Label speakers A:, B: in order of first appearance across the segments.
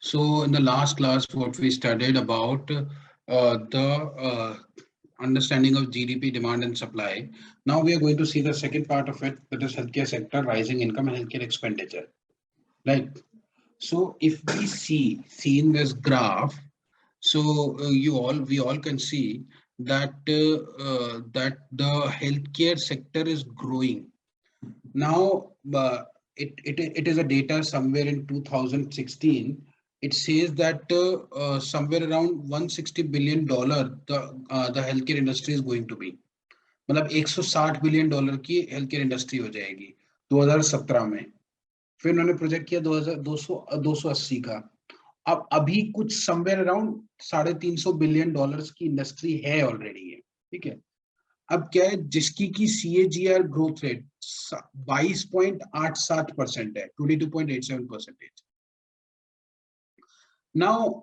A: So in the last class, what we studied about the understanding of GDP demand and supply. Now we are going to see the second part of it, that is healthcare sector, rising income and healthcare expenditure. Right. So if we see in this graph, so we all can see that that the healthcare sector is growing. Now it is a data somewhere in 2016. It says that somewhere around $160 billion the healthcare industry is going to be. मतलब $160 billion की health care industry हो जाएगी 2017 में. फिर उन्होंने project किया 280 का. अब अभी कुछ समवेयर अराउंड $350 बिलियन की इंडस्ट्री है ऑलरेडी है. ठीक है. अब क्या है, जिसकी की CAGR ग्रोथ रेट 22.87% है, 22.87%. नाउ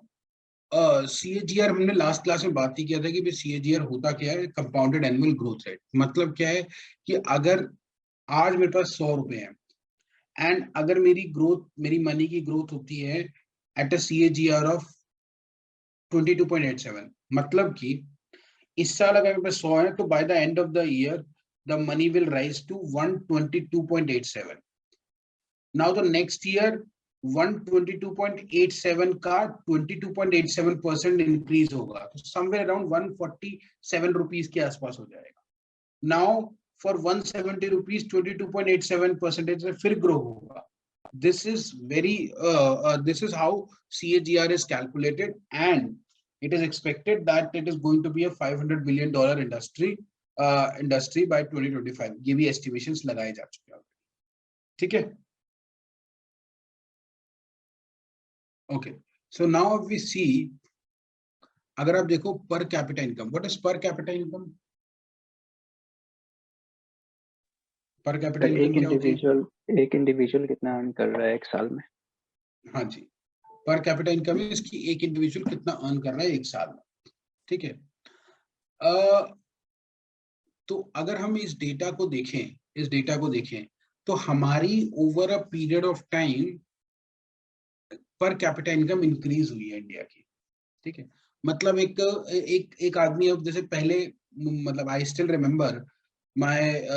A: CAGR हमने लास्ट क्लास में बात ही किया था कि भाई CAGR होता क्या है, कंपाउंडेड एनुअल ग्रोथ रेट. मतलब क्या है कि अगर आज मेरे पास 100 रुपए हैं एंड अगर मेरी मनी की ग्रोथ होती है एट अ CAGR ऑफ 22.87, मतलब कि इस साल अगर मेरे पास 100 है तो by the end of the year the money will rise to 122.87. Now the next year 122.87 का 22.87% इंक्रीज होगा, तो समवेयर अराउंड 147 रुपीज के आसपास हो जाएगा. नाउ फॉर 170 रुपीज 22.87% फिर ग्रो होगा. This is this is how CAGR is calculated, and it is expected that it is going to be a $500 billion industry by 2025. ये भी estimations लगाए जा चुके हैं. ठीक है. Okay, so now if we see, अगर आप देखो per capita income, what is per capita income? Per capita income
B: एक इंडिविजुअल कितना अर्न कर रहा है एक साल में?
A: हाँ जी, पर कैपिटा इनकम है इसकी, एक इंडिविजुअल कितना अर्न कर रहा है एक साल में. ठीक है. तो अगर हम इस डेटा को देखें तो हमारी over a period of time per capita income increase हुई है इंडिया की. ठीक है. मतलब एक आदमी, अब जैसे पहले, मतलब आई स्टिल रिमेम्बर माय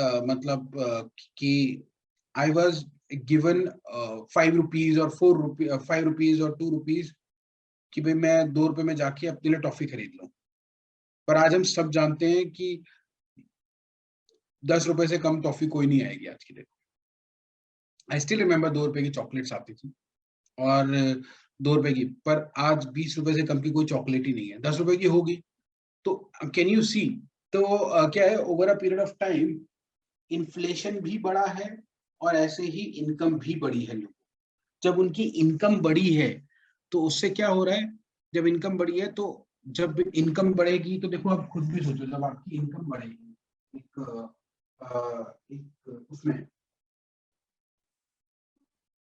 A: कि आई वाज गिवन 5 रुपीज और 5 रुपीज और 2 रुपीज कि भाई मैं 2 रुपए में जाके अपने लिए टॉफी खरीद लूं. पर आज हम सब जानते हैं कि 10 रुपए से कम टॉफी कोई नहीं आएगी आज की डेट. आई स्टिल रिमेम्बर 2 रुपए की चॉकलेट्स आती थी और 2 रुपए की, पर आज 20 रुपए से कम की कोई चॉकलेट ही नहीं है. 10 रुपए की होगी. तो कैन यू सी, तो क्या है, over a period of time inflation भी बढ़ा है और ऐसे ही इनकम भी बढ़ी है लोगों. जब उनकी इनकम बढ़ी है तो उससे क्या हो रहा है, जब इनकम बढ़ी है तो जब इनकम बढ़ेगी तो देखो आप खुद भी सोचो, जब आपकी इनकम बढ़ेगी एक उसमें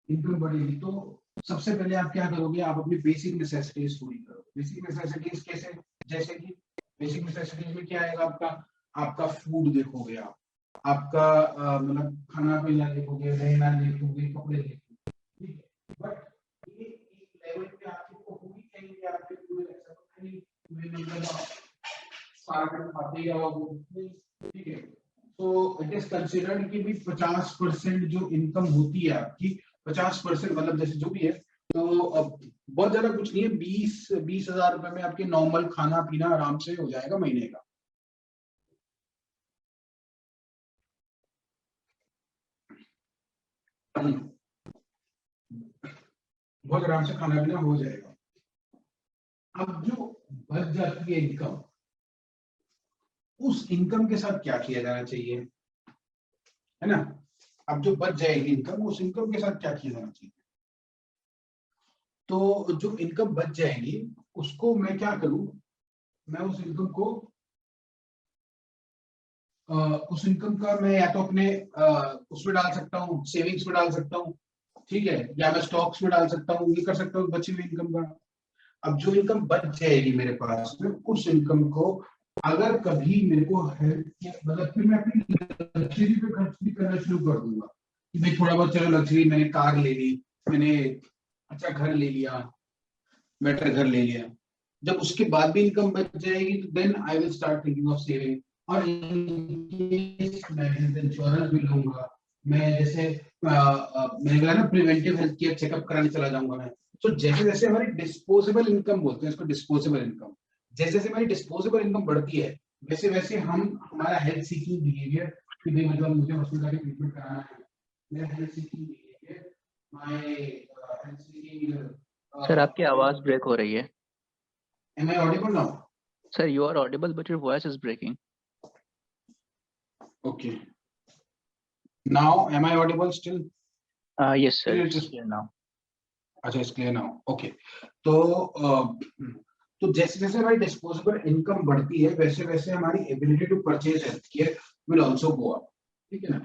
A: इनकम बढ़ेगी तो सबसे पहले आप क्या करोगे, आप अपनी बेसिक नेसेसिटीज पूरी करो. बेसिक नेसेसिटीज कैसे, जैसे कि बेसिक नेसेसिटीज में क्या आएगा, आपका फूड देखोगे, आपका मतलब खाना पीना देखोगे, रहना देखोगे, कपड़े देखोगे. ठीक है. बट ये एक लेवल पे आपको होगी चाहिए, आपके पूरे ऐसा तो नहीं मतलब सारा काम खाते ही रहोगे. ठीक है. तो इट इज कंसिडर्ड कि भी 50% जो इनकम होती है आपकी, 50% मतलब जैसे जो भी है, तो अब बहुत ज्यादा कुछ नहीं है, 20 हजार रुपए में आपके नॉर्मल खाना पीना आराम से हो जाएगा महीने का. बहुत आराम से खाना पीना हो जाएगा. अब जो बच जाती है इनकम, उस इनकम के साथ क्या किया जाना चाहिए, है ना. अब जो बच जाएगी इनकम, उस इनकम के साथ क्या किया जाना चाहिए. तो जो इनकम बच जाएगी उसको मैं क्या करूं, मैं उस इनकम का मैं या तो अपने उसमें डाल सकता हूँ, सेविंग्स में डाल सकता हूँ. ठीक है. या मैं स्टॉक्स में डाल सकता हूँ, ये कर सकता हूँ बची हुई इनकम का. अब जो इनकम बच जाएगी मेरे पास में, उस इनकम को अगर कभी मेरे को हेल्थ, मतलब फिर मैं अपनी लग्जरी पे खर्च भी करना शुरू कर दूंगा कि भाई थोड़ा बहुत चलो लग्जरी, मैंने कार ले ली, मैंने अच्छा घर ले लिया, बेटर घर ले लिया, जब उसके बाद भी इनकम बच जाएगी तो then I will start thinking of saving. और मैं हेल्थ इंश्योरेंस भी लूंगा, मैं जैसे मैंने कहा ना प्रिवेंटिव हेल्थ केयर चेकअप कराने चला जाऊंगा मैं। तो जैसे जैसे हमारी डिस्पोजेबल इनकम बोलते हैं इसको, डिस्पोजेबल इनकम, जैसे जैसे हमारी डिस्पोजेबल इनकम बढ़ती है वैसे वैसे हम हमारा हेल्थ सीकिंग बिहेवियर, कि भाई मतलब मुझे हॉस्पिटल का ट्रीटमेंट कराना है, मेरा health seeking behaviour, my health seeking.
B: Sir आपकी आवाज ब्रेक हो रही है।
A: Am I audible now?
B: Sir you are audible but your voice is breaking.
A: Okay. Now, am I audible still?
B: Yes sir,
A: Still it
B: it's
A: is.
B: Clear now.
A: अच्छा, it's clear now. Okay. तो जैसे जैसे हमारी disposable income बढ़ती है वैसे वैसे हमारी ability to purchase health care will also go up, ठीक है ना।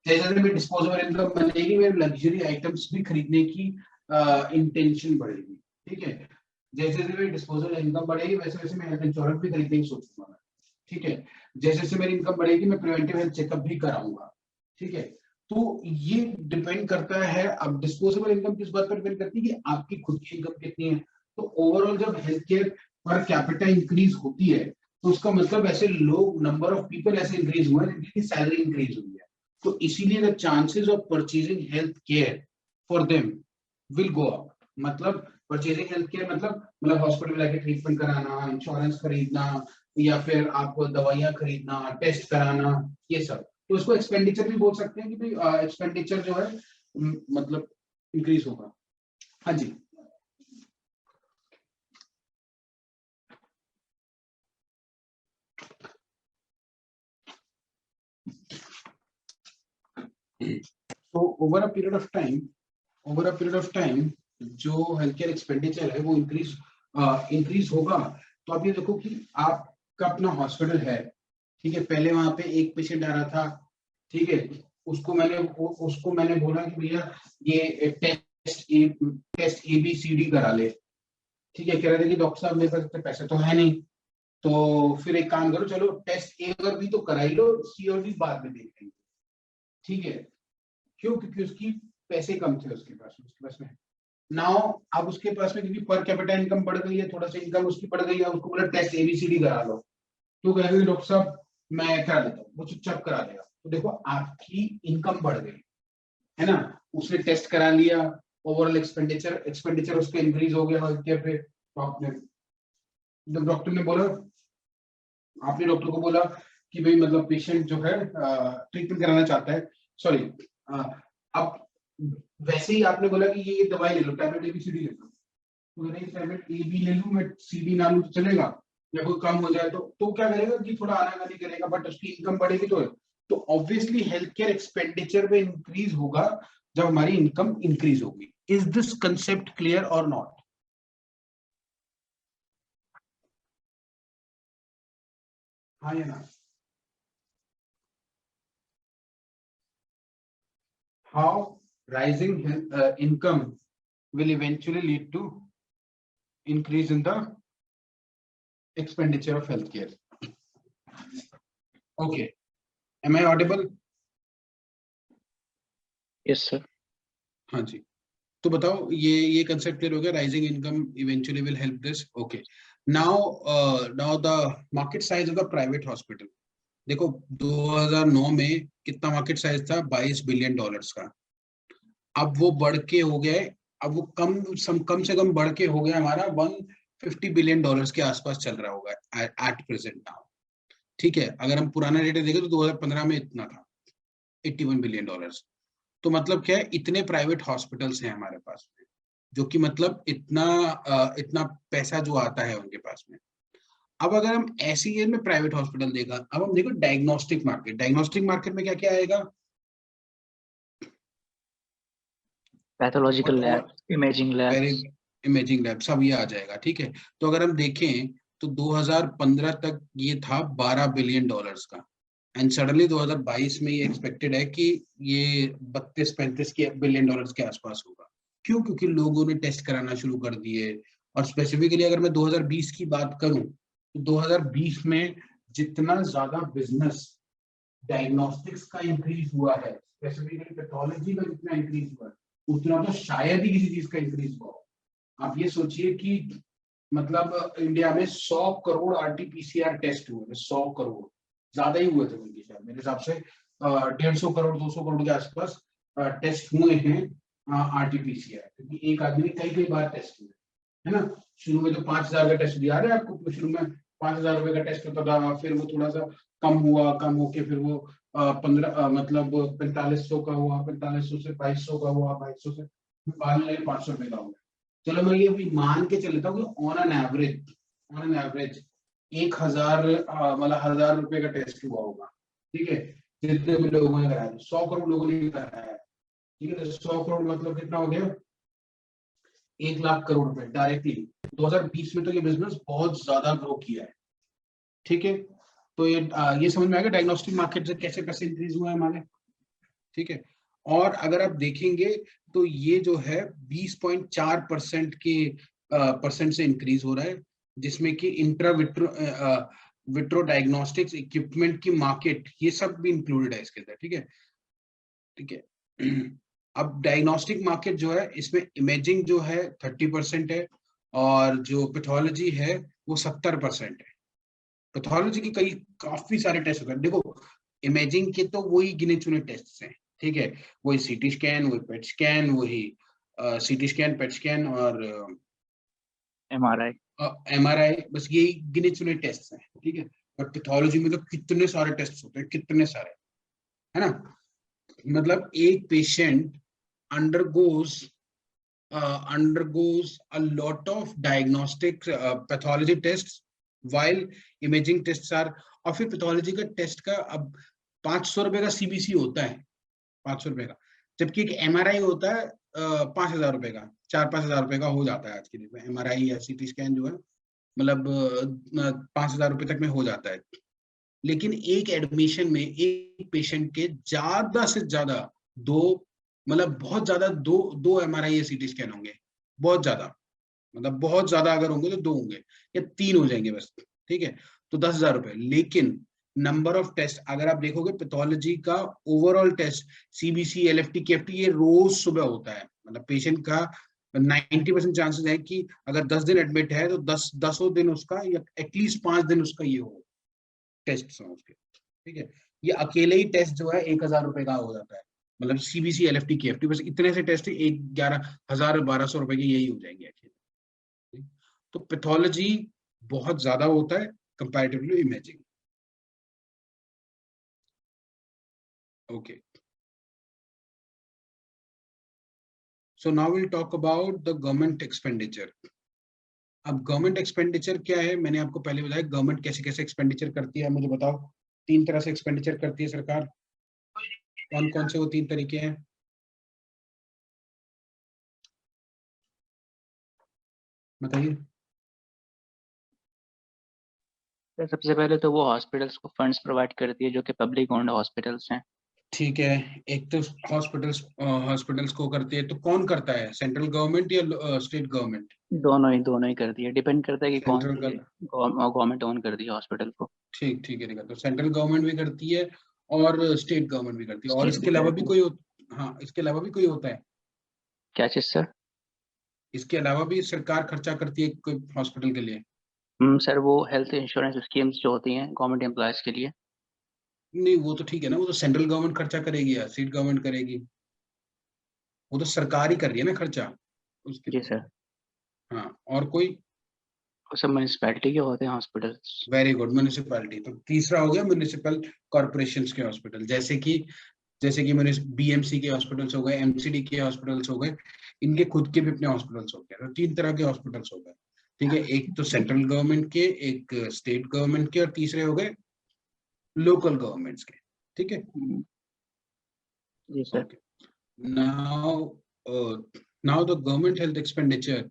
A: जैसे जैसे मेरी डिस्पोजेबल इनकम बनेगी मेरे लग्जरी आइटम्स भी खरीदने की इंटेंशन बढ़ेगी, ठीक है। जैसे जैसे मेरी डिस्पोजेबल इनकम बढ़ेगी वैसे वैसे मैं हेल्थ इंश्योरेंस भी खरीदने की सोचूंगा, ठीक है। जैसे जैसे मेरी इनकम बढ़ेगी मैं प्रिवेंटिव हेल्थ चेकअप भी कराऊंगा, ठीक है। तो ये डिपेंड करता है, अब डिस्पोजेबल इनकम किस बात पर डिपेंड करती है कि आपकी खुद की इनकम कितनी है। तो ओवरऑल जब health care per capita increase होती है तो उसका मतलब ऐसे लोग, नंबर ऑफ पीपल ऐसे इंक्रीज हुए हैं जिनकी सैलरी इंक्रीज हुई है, तो इसीलिए the chances of purchasing health care for them will go up. मतलब परचेजिंग हेल्थ केयर मतलब हॉस्पिटल में जाके ट्रीटमेंट कराना, इंश्योरेंस खरीदना, या फिर आपको दवाइयां खरीदना, टेस्ट कराना, ये सब। तो इसको एक्सपेंडिचर भी बोल सकते हैं कि भाई एक्सपेंडिचर जो है मतलब इंक्रीज होगा। हाँ जी। तो over a period of time, जो हेल्थ केयर एक्सपेंडिचर है वो इंक्रीज होगा। तो आप ये देखो कि आपका अपना हॉस्पिटल है, ठीक है। पहले वहां पे एक पेशेंट आ रहा था, ठीक है। उसको मैंने बोला कि भैया ये test A B C D करा ले, ठीक है। कह रहे थे कि डॉक्टर साहब मेरे पास इतने पैसे तो है नहीं। तो फिर एक काम करो, चलो टेस्ट ए और बी तो करा ही लो, सी और डी बाद में देख लेंगे, ठीक है। क्यों? क्योंकि उसकी पैसे कम थे उसके पास में। नाउ अब उसके पास में क्योंकि पर कैपिटा इनकम बढ़ गई है, थोड़ा सा इनकम उसकी बढ़ गई है, उसको बोला टेस्ट एबीसीडी करा लो, तो कह रहे डॉक्टर साहब मैं करा लेता हूँ, वो चुपचाप करा देगा। तो देखो आपकी इनकम बढ़ गई है ना, उसने टेस्ट करा लिया, ओवरऑल एक्सपेंडिचर उसका इंक्रीज हो गया हेल्थ केयर पे। तो आपने, जब डॉक्टर ने बोला, आपने डॉक्टर को बोला कि भाई मतलब पेशेंट जो है ट्रीटमेंट कराना चाहता है, सॉरी, अब वैसे ही आपने बोला कि ये दवाई ले लो, टैबलेट एबीसीडी ले लो, तो नहीं टैबलेट ए बी ले लूं मैं, सी डी ना लूं तो चलेगा, या कोई कम हो जाए तो क्या करेगा कि थोड़ा आनाकानी करेगा, बट उसकी इनकम बढ़ेगी तो ऑब्वियसली हेल्थ केयर एक्सपेंडिचर में इंक्रीज होगा जब हमारी इनकम इंक्रीज होगी। इज दिस कंसेप्ट क्लियर और नॉट? हाँ या ना? How rising income will eventually lead to increase in the expenditure of healthcare. Okay, am I audible?
B: Yes sir.
A: हाँ जी। तो बताओ ये कंसेप्ट क्लियर हो गया, rising income eventually will help this. Okay, now the market size of the private hospital. देखो 2009 में कितना market size था, $22 बिलियन का। अब वो बढ़ के हो गया है, अब वो कम से कम बढ़ के हो गया हमारा $150 बिलियन के आसपास चल रहा होगा एट प्रेजेंट नाउ, ठीक है। अगर हम पुराना डेटा देखें तो 2015 में इतना था, $81 बिलियन। तो मतलब क्या है, इतने प्राइवेट हॉस्पिटल्स हैं हमारे पास में, जो कि मतलब इतना पैसा जो आता है उनके पास में। अब अगर हम ऐसी ईयर में प्राइवेट हॉस्पिटल देखा, अब हम देखो डायग्नोस्टिक मार्केट में क्या क्या आएगा?
B: Pathological lab, imaging
A: very
B: labs.
A: Imaging lab सब ये आ जाएगा, ठीक है। तो अगर हम देखें तो 2015 तक ये था $12 बिलियन का, एंड सडनली 2022 में ये एक्सपेक्टेड है कि ये 32-35 बिलियन के आसपास होगा। क्यों? क्योंकि लोगों ने टेस्ट कराना शुरू कर दिए। और स्पेसिफिकली अगर मैं 2020 की बात करूं तो 2020 में जितना ज्यादा बिजनेस डायग्नोस्टिक्स का इंक्रीज हुआ है, स्पेसिफिकली पैथोलॉजी का जितना इंक्रीज हुआ है, उतना तो शायद ही किसी चीज का इंक्रीज हुआ हो। आप ये सोचिए कि मतलब इंडिया में 100 करोड़ आरटीपीसीआर टेस्ट हुए थे, 100 करोड़, ज्यादा ही हुए थे उनके शायद, मेरे हिसाब से 150 करोड़ 200 करोड़ के आसपास टेस्ट हुए हैं आरटीपीसीआर, क्योंकि एक आदमी ने कई कई बार टेस्ट हुए, है ना। शुरू में तो 5,000 का टेस्ट दिया है आपको, शुरू में 5,000 रुपए का टेस्ट होता था, फिर वो थोड़ा सा कम हुआ, कम होके फिर वो 15 मतलब 4500 का हुआ, 4500 से 2200 का हुआ, 2200 से बाद में 500 रुपए का हुआ। चलो मैं ये भी मान के चल लेता हूँ कि ऑन एन एवरेज 1,000 मतलब 1,000 रुपए का टेस्ट हुआ होगा, ठीक है, जितने भी लोगों ने कराया, 100 करोड़ लोगों ने कराया, ठीक है, तो 100 करोड़ मतलब कितना हो गया, 1,00,000 करोड़ रुपए डायरेक्टली। 2020 में तो ये बिजनेस बहुत ज्यादा ग्रो किया है, ठीक है। तो ये समझ में आएगा डायग्नोस्टिक मार्केट से कैसे पैसे इंक्रीज हुए हैं हमारे, ठीक है। और अगर आप देखेंगे तो ये जो है 20.4% के परसेंट से इंक्रीज हो रहा है, जिसमें कि इंट्रा विट्रो डायग्नोस्टिक्स इक्विपमेंट की मार्केट ये सब भी इंक्लूडेड है इसके अंदर, ठीक है, ठीक है। अब डायग्नोस्टिक मार्केट जो है इसमें इमेजिंग जो है 30% है, और जो पैथोलॉजी है वो 70% है। पैथोलॉजी की काफी सारे टेस्ट होते हैं, देखो इमेजिंग के तो वही गिने चुने टेस्ट हैं, ठीक है, वही सीटी स्कैन, वही पेट स्कैन, वही सीटी स्कैन, पेट स्कैन और
B: MRI।
A: एमआरआई, बस यही गिने चुने टेस्ट हैं, ठीक है। और पैथोलॉजी में तो कितने सारे टेस्ट होते हैं, कितने सारे, है ना। मतलब एक patient undergoes undergoes a lot of diagnostic pathology tests while imaging tests are, और फिर पैथोलॉजी का टेस्ट का अब 500 रुपए का सीबीसी होता है, 500 रुपए का, जबकि एक एमआरआई होता है 5,000 रुपए का, 4-5,000 रुपए का हो जाता है आज के दिन में एमआरआई या सीटी स्कैन जो है, मतलब 5,000 रुपए तक में हो जाता है। लेकिन एक एडमिशन में एक पेशेंट के ज्यादा से ज्यादा दो, मतलब बहुत ज्यादा दो दो एमआरआई या सीटी स्कैन होंगे, बहुत ज्यादा, मतलब बहुत ज्यादा अगर होंगे तो 2 होंगे या 3 हो जाएंगे बस, ठीक है, तो 10,000 रुपए। लेकिन नंबर ऑफ टेस्ट अगर आप देखोगे पैथोलॉजी का overall test CBC LFT KFT ये रोज सुबह होता है, मतलब पेशेंट का 90% चांसेस है कि अगर 10 दिन एडमिट है तो 10 दिन उसका या एटलीस्ट 5 दिन उसका ये हो टेस्ट हैं उसके, ठीक है। ये अकेले ही टेस्ट जो है 1,000 रुपए का हो जाता है, मतलब सीबीसी एलएफटी केएफटी बस इतने से टेस्ट 11,000 1,200 रुपए के यही हो जाएंगे अकेले। तो पैथोलॉजी बहुत ज्यादा होता है comparatively imaging. Okay, so now will talk about the government expenditure. अब गवर्नमेंट एक्सपेंडिचर क्या है, मैंने आपको पहले बताया गवर्नमेंट कैसे कैसे एक्सपेंडिचर करती है, मुझे बताओ। 3 तरह से एक्सपेंडिचर करती है सरकार, कौन कौन से वो 3 तरीके हैं, बताइए।
B: सर सबसे पहले तो वो हॉस्पिटल्स को फंड्स प्रोवाइड करती है जो कि पब्लिक ओन्ड हॉस्पिटल्स हैं।
A: ठीक है, एक तो हॉस्पिटल्स को करती है, तो कौन करता है, सेंट्रल गवर्नमेंट या स्टेट गवर्नमेंट?
B: दोनों ही करती है, डिपेंड करता है कि कौन
A: सेंट्रल
B: सी
A: गवर्नमेंट,
B: गवर्नमेंट ओन करती है हॉस्पिटल को।
A: ठीक ठीक है, तो सेंट्रल गवर्नमेंट भी करती है और स्टेट गवर्नमेंट भी करती है, और
B: स्टेट
A: इसके
B: भी
A: अलावा भी
B: करती है।
A: कोई हाँ, इसके अलावा भी कोई होता है,
B: क्या चीज सर?
A: इसके अलावा भी सरकार खर्चा करती है कोई हॉस्पिटल के लिए?
B: सर वो हेल्थ इंश्योरेंस स्कीम्स जो होती हैं गवर्नमेंट एम्प्लॉयज के लिए।
A: नहीं वो तो ठीक है ना, वो तो सेंट्रल गवर्नमेंट खर्चा करेगी या स्टेट गवर्नमेंट करेगी, वो तो सरकार ही कर रही है ना खर्चा उसके
B: जी
A: लिए।
B: सर।
A: हाँ, और कोई?
B: वो सब म्यूनिसपैलिटी के होते हैं हॉस्पिटल्स।
A: Very good, municipality. तो तीसरा हो गया म्यूनिसिपल कॉर्पोरेशंस के हॉस्पिटल, जैसे कि मैंने बीएमसी के हॉस्पिटल्स हो गए, एमसीडी के हॉस्पिटल्स हो गए, इनके खुद के भी अपने हॉस्पिटल्स हो गए, तो 3 तरह के हॉस्पिटल्स हो गए, ठीक है। एक तो सेंट्रल गवर्नमेंट के, एक स्टेट गवर्नमेंट के, और तीसरे हो गए लोकल गवर्नमेंट्स के, ठीक है।
B: जी sir.
A: Okay, now the government health expenditure,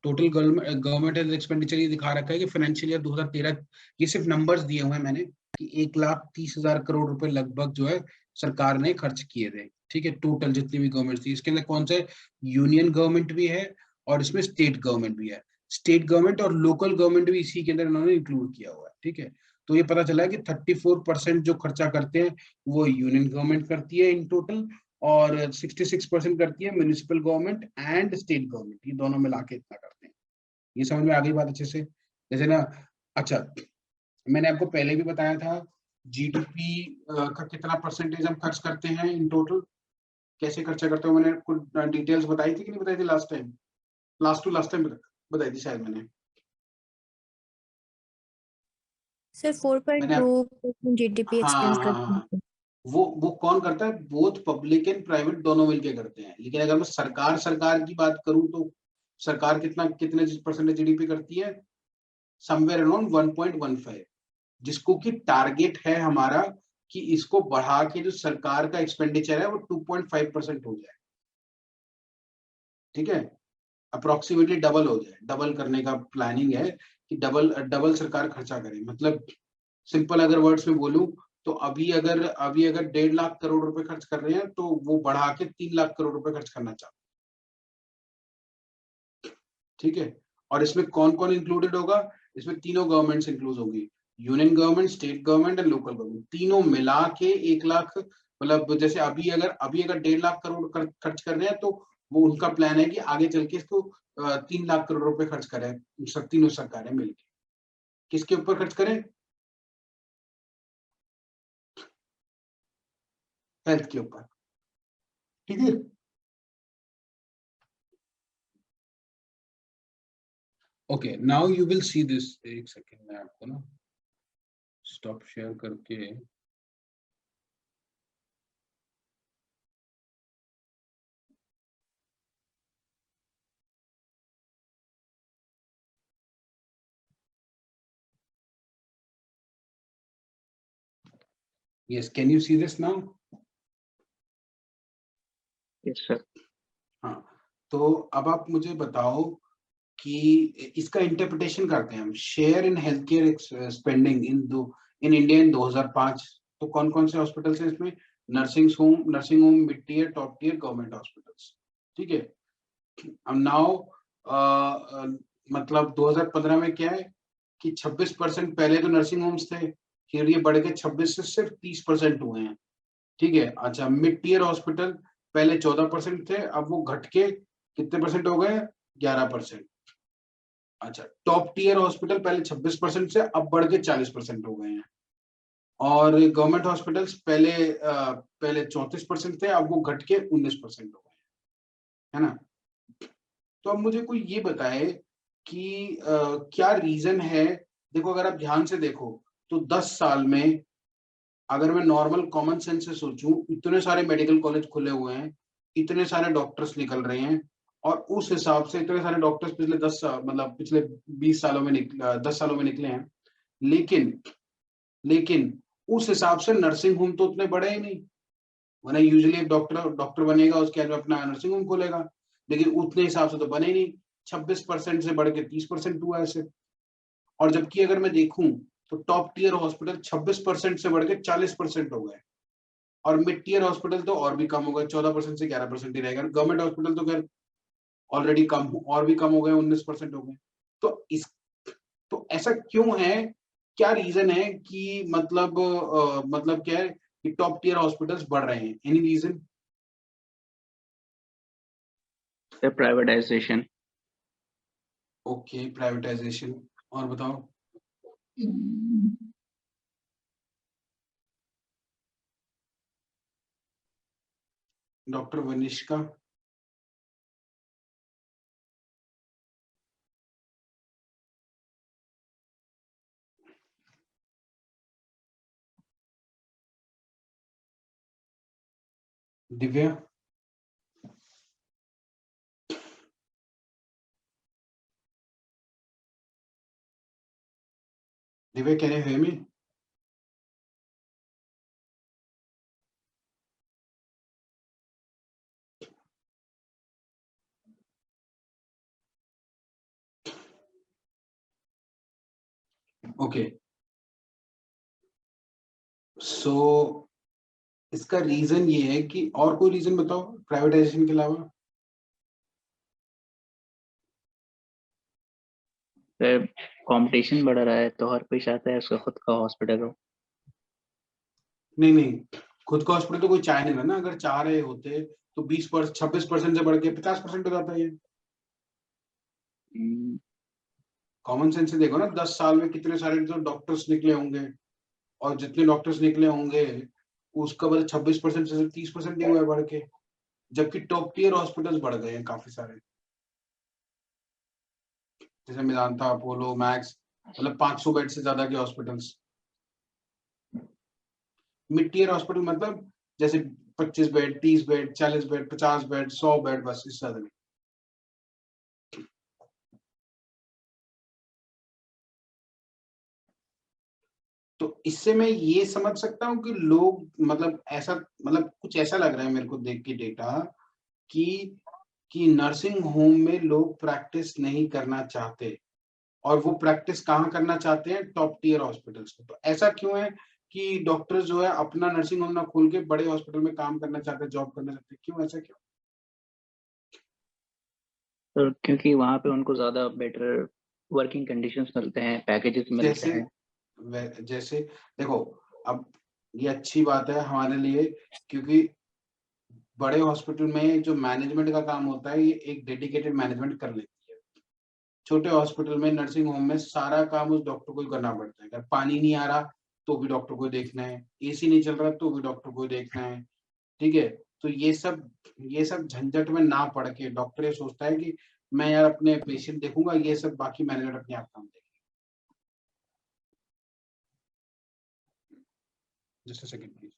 A: total government health expenditure ये दिखा रखा है कि फाइनेंशियल ईयर 2013, ये सिर्फ नंबर्स दिए हुए हैं मैंने, कि 1,30,000 करोड़ रुपए लगभग जो है सरकार ने खर्च किए थे, ठीक है, टोटल जितनी भी गवर्नमेंट थी। इसके अंदर कौन से, यूनियन गवर्नमेंट भी है और इसमें स्टेट गवर्नमेंट भी है, स्टेट गवर्नमेंट और लोकल गवर्नमेंट भी इसी के अंदर इन्होंने इंक्लूड किया हुआ है, ठीक है। तो ये पता चला है कि 34% जो खर्चा करते हैं वो यूनियन गवर्नमेंट करती है इन टोटल, और 66% करती है municipal government and state government, ये दोनों मिला के इतना करते हैं। ये समझ में आ गई बात अच्छे से? जैसे ना, अच्छा मैंने आपको पहले भी बताया था जीडीपी का कितना परसेंटेज हम खर्च करते हैं इन टोटल, कैसे खर्चा करते हो, मैंने कुछ डिटेल्स बताई थी कि नहीं बताई थी लास्ट टाइम? लास्ट टाइम बताई थी शायद मैंने।
C: सर
A: मैंने आप
C: 4.2% जीडीपी
A: हाँ
C: एक्सपेंस
A: हाँ
C: करते
A: हाँ,
C: हैं।
A: वो कौन करता है? बोथ पब्लिक एंड प्राइवेट दोनों मिलके करते हैं। लेकिन अगर मैं सरकार की बात करूं तो सरकार कितने परसेंटेज जीडीपी करती है? समवेयर अराउंड 1.15, जिसको कि टारगेट है हमारा कि इसको बढ़ा के जो सरकार का एक्सपेंडिचर है वो 2.5% हो जाए। ठीक है, अप्रोक्सीमेटली डबल हो जाए, डबल करने का प्लानिंग है कि डबल सरकार खर्चा करे। मतलब सिंपल अगर वर्ड्स में बोलूं तो अभी अगर 1.5 लाख करोड़ रुपए खर्च कर रहे हैं तो वो बढ़ा के 3 लाख करोड़ रुपए खर्च करना चाहते। ठीक है, और इसमें कौन कौन इंक्लूडेड होगा? इसमें तीनों गवर्नमेंट्स इंक्लूड होगी, union government, state government and local government, तीनों मिला के 1 लाख। मतलब जैसे अभी अगर 1.5 लाख करोड़ खर्च कर रहे हैं तो वो उनका प्लान है कि आगे चल के इसको 3 लाख करोड़ रुपए खर्च करें, तीनों सरकारें मिलकर। किसके ऊपर खर्च करें? हेल्थ के ऊपर। ठीक है, okay now you will see this. एक सेकेंड में आपको ना स्टॉप शेयर करके yes, can you see this now?
B: Yes sir.
A: हाँ, तो अब आप मुझे बताओ कि इसका इंटरप्रिटेशन करते हैं हम। Share in health care spending in India in 2005, तो कौन कौन से हॉस्पिटल्स हैं इसमें? Nursing home, mid tier, top tier government hospitals. ठीक है, अब नाउ मतलब 2015 में क्या है कि 26%, पहले तो नर्सिंग होम्स थे, फिर ये बढ़ के 26 से सिर्फ 30% हुए हैं। ठीक है, अच्छा मिड टियर हॉस्पिटल पहले 14% थे, अब वो घट के कितने परसेंट हो गए? 11%। अच्छा, टॉप टियर हॉस्पिटल पहले 26% से अब बढ़ के 40% हो गए हैं। और गवर्नमेंट हॉस्पिटल्स पहले 34% थे, अब वो घट के 19% हो गए, है ना? तो अब मुझे कोई ये बताए कि क्या रीजन है। देखो अगर आप ध्यान से देखो तो 10 साल में अगर मैं नॉर्मल कॉमन सेंस से सोचूं, इतने सारे मेडिकल कॉलेज खुले हुए हैं, इतने सारे डॉक्टर्स निकल रहे हैं, और उस हिसाब से इतने सारे डॉक्टर्स पिछले 20 सालों में 10 सालों में निकले हैं। लेकिन उस हिसाब से नर्सिंग होम तो उतने बड़े ही नहीं। वरना यूजुअली एक डॉक्टर बनेगा, उसके बाद अपना नर्सिंग होम खोलेगा, लेकिन उतने हिसाब से तो बने ही नहीं। 26% से बढ़ के 30% हुआ ऐसे। और जबकि अगर मैं देखूं तो टॉप टियर हॉस्पिटल 26% से बढ़ के 40% हो गए, और मिड टियर हॉस्पिटल तो और भी कम हो गए, 14% से 11% ही रहेगा। गवर्नमेंट हॉस्पिटल तो खैर ऑलरेडी और भी कम हो गए, 19% हो गए। तो ऐसा क्यों है? क्या रीजन है कि मतलब क्या है कि टॉप टियर हॉस्पिटल्स बढ़ रहे हैं? Any reason?
B: Sir privatization.
A: Okay, privatization. और बताओ। Doctor Vanishka. Divya. Divya, can you hear me? Okay, so इसका रीजन ये है कि, और कोई रीजन बताओ प्राइवेटाइजेशन के अलावा।
B: सर कंपटीशन बढ़ रहा है तो हर कोई चाहता है उसका खुद का हॉस्पिटल हो।
A: नहीं, खुद का हॉस्पिटल तो कोई चाह नहीं रहा ना, अगर चाह रहे होते तो 26% से बढ़ के 50% हो जाता है। कॉमन सेंस से देखो ना, 10 साल में कितने सारे तो डॉक्टर्स निकले होंगे, और जितने डॉक्टर्स निकले होंगे उसका बस 26% से 30% ही हुआ है बढ़ के, जबकि टॉप टियर हॉस्पिटल्स बढ़ गए हैं काफी सारे, जैसे मेदांता, अपोलो, मैक्स, मतलब 500 बेड से ज्यादा के हॉस्पिटल्स। मिड टियर हॉस्पिटल मतलब जैसे 25 bed, 30 bed, 40 bed, 50 bed, 100 bed, बस इससे ज्यादा नहीं। तो इससे मैं ये समझ सकता हूँ कि लोग मतलब ऐसा, मतलब कुछ ऐसा लग रहा है मेरे को देख के डेटा कि नर्सिंग होम में लोग प्रैक्टिस नहीं करना चाहते, और वो प्रैक्टिस कहाँ करना चाहते हैं? टॉप टियर हॉस्पिटल्स में। तो ऐसा क्यों है कि डॉक्टर्स जो है अपना नर्सिंग होम ना खोल के बड़े हॉस्पिटल में काम करना चाहते हैं, जॉब करना चाहते हैं? क्यों, ऐसा क्यों?
B: तो क्योंकि वहाँ पे उनको ज़्यादा बेटर वर्किंग कंडीशंस मिलते हैं, पैकेजेस मिलते
A: जैसे
B: हैं।
A: जैसे देखो, अब ये अच्छी बात है हमारे लिए, क्योंकि बड़े हॉस्पिटल में जो मैनेजमेंट का काम होता है, ये एक डेडिकेटेड मैनेजमेंट कर लेती है। छोटे हॉस्पिटल में, नर्सिंग होम में सारा काम उस डॉक्टर को ही करना पड़ता है। अगर पानी नहीं आ रहा तो भी डॉक्टर को देखना है, एसी नहीं चल रहा तो भी डॉक्टर को देखना है, ठीक है? तो ये सब झंझट में ना पड़ के डॉक्टर ये सोचता है कि मैं यार अपने पेशेंट देखूंगा, ये सब बाकी मैनेजर अपने आप काम देखेंगे। Just a second please.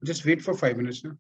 A: Just wait for 5 minutes now.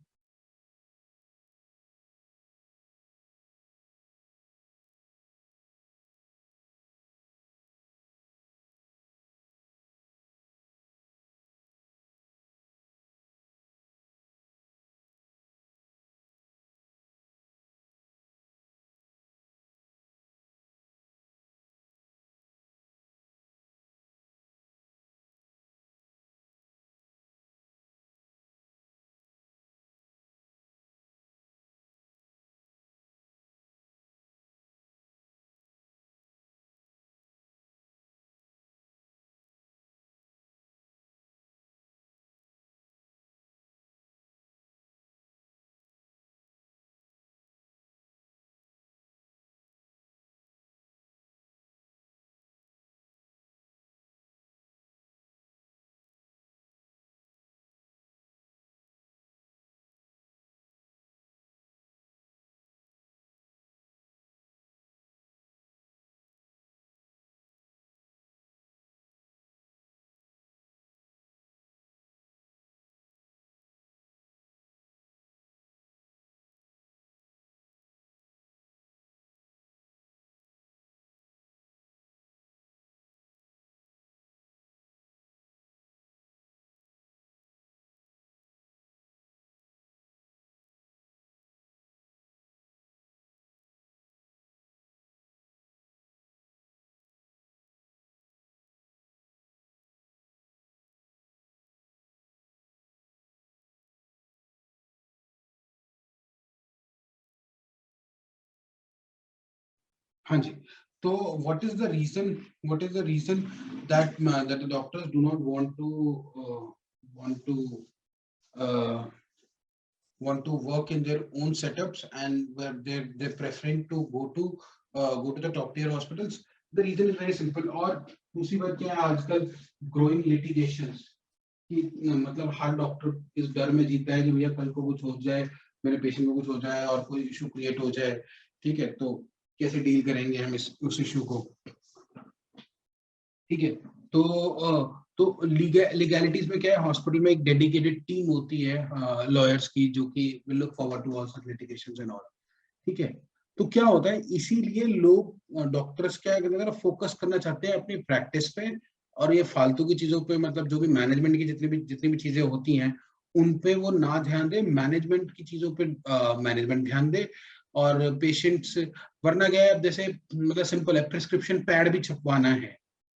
A: हाँ जी। तो what is the reason that the doctors do not want to want to work in their own setups, and where they're preferring to go to the top tier hospitals. The reason is very simple. और दूसरी बात क्या है, आजकल growing litigations कि मतलब हर doctor इस डर में जीता है कि भैया कल को कुछ हो जाए, मेरे पेशेंट को कुछ हो जाए और कोई इशू क्रिएट हो जाए, ठीक है, तो कैसे डील करेंगे हम उस इशू को, ठीक है। तो लीगैलिटीज में क्या है, हॉस्पिटल में एक डेडिकेटेड टीम होती है लॉयर्स की, जो कि will look forward to all such litigations and all, ठीक है। तो क्या होता है, इसीलिए लोग डॉक्टर्स क्या है, फोकस करना चाहते हैं अपनी प्रैक्टिस पे, और ये फालतू की चीजों पे, मतलब जो भी मैनेजमेंट की जितनी भी चीजें होती हैं उन पे वो ना ध्यान दे, मैनेजमेंट की चीजों पे मैनेजमेंट ध्यान दे। और पेशेंट्स, वरना क्या है, अब जैसे मतलब सिंपल है, प्रिस्क्रिप्शन पैड भी छपवाना है,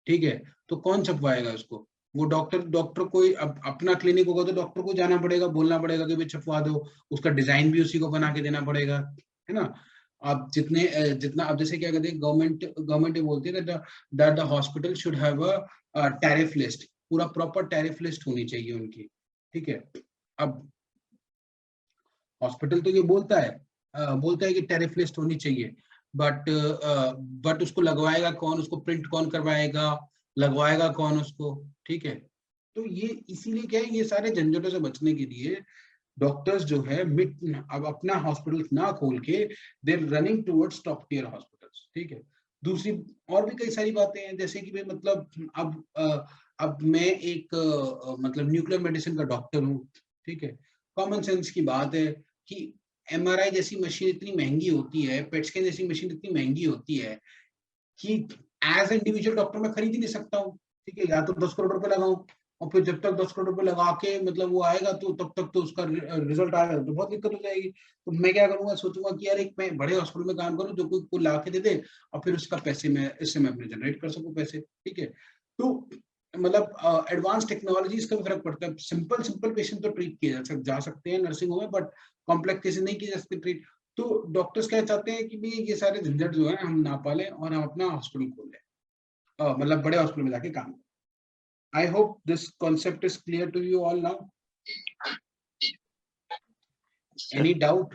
A: ठीक है, तो कौन छपवाएगा उसको? वो डॉक्टर कोई अपना क्लिनिक होगा तो डॉक्टर को जाना पड़ेगा, बोलना पड़ेगा कि भाई छपवा दो, उसका डिजाइन भी उसी को बना के देना पड़ेगा, है ना। आप जितना अब जैसे क्या कहते हैं, गवर्नमेंट ये बोलती है that the hospital should have a tariff list, पूरा प्रॉपर टैरिफ लिस्ट होनी चाहिए उनकी, ठीक है। अब हॉस्पिटल तो ये बोलता है कि टैरिफ लिस्ट होनी चाहिए, बट उसको लगवाएगा कौन, उसको प्रिंट कौन करवाएगा, लगवाएगा कौन उसको, ठीक है। तो ये इसीलिए क्या है, ये सारे झंझटों से बचने के लिए डॉक्टर्स जो है अब अपना हॉस्पिटल ना खोल के दे running towards top tier hospitals, ठीक है। दूसरी और भी कई सारी बातें हैं, जैसे कि भाई मतलब अब मैं एक मतलब न्यूक्लियर मेडिसिन का डॉक्टर हूँ, ठीक है। कॉमन सेंस की बात है कि एमआरआई जैसी मशीन इतनी महंगी होती है, पेट स्कैन जैसी मशीन इतनी महंगी होती है कि एज इंडिविजुअल डॉक्टर मैं खरीद ही नहीं सकता हूँ, ठीक है। या तो 10 करोड़ रुपए लगाऊं, और फिर जब तक 10 करोड़ रुपए लगा के मतलब वो आएगा तो तब तक तो उसका रिजल्ट आएगा तो बहुत दिक्कत हो जाएगी। तो मैं क्या करूंगा, सोचूंगा कि यार एक मैं बड़े हॉस्पिटल में काम करूं जो कोई ला के दे दे, और फिर उसका पैसे मैं इससे मैं अपने जनरेट कर सकूं पैसे, ठीक है। तो मतलब एडवांस टेक्नोलॉजीज का भी फर्क पड़ता है। सिंपल पेशेंट तो ट्रीट किए जा सकते हैं नर्सिंग होम में, बट कॉम्प्लेक्स केसेस नहीं किए जा सकते ट्रीट। तो डॉक्टर्स क्या चाहते हैं कि भी ये सारे झंझट जो है हम ना पालें और हम अपना हॉस्पिटल खोल लें, मतलब बड़े हॉस्पिटल में जाके काम करें। I hope this concept is clear to you all now. Any doubt?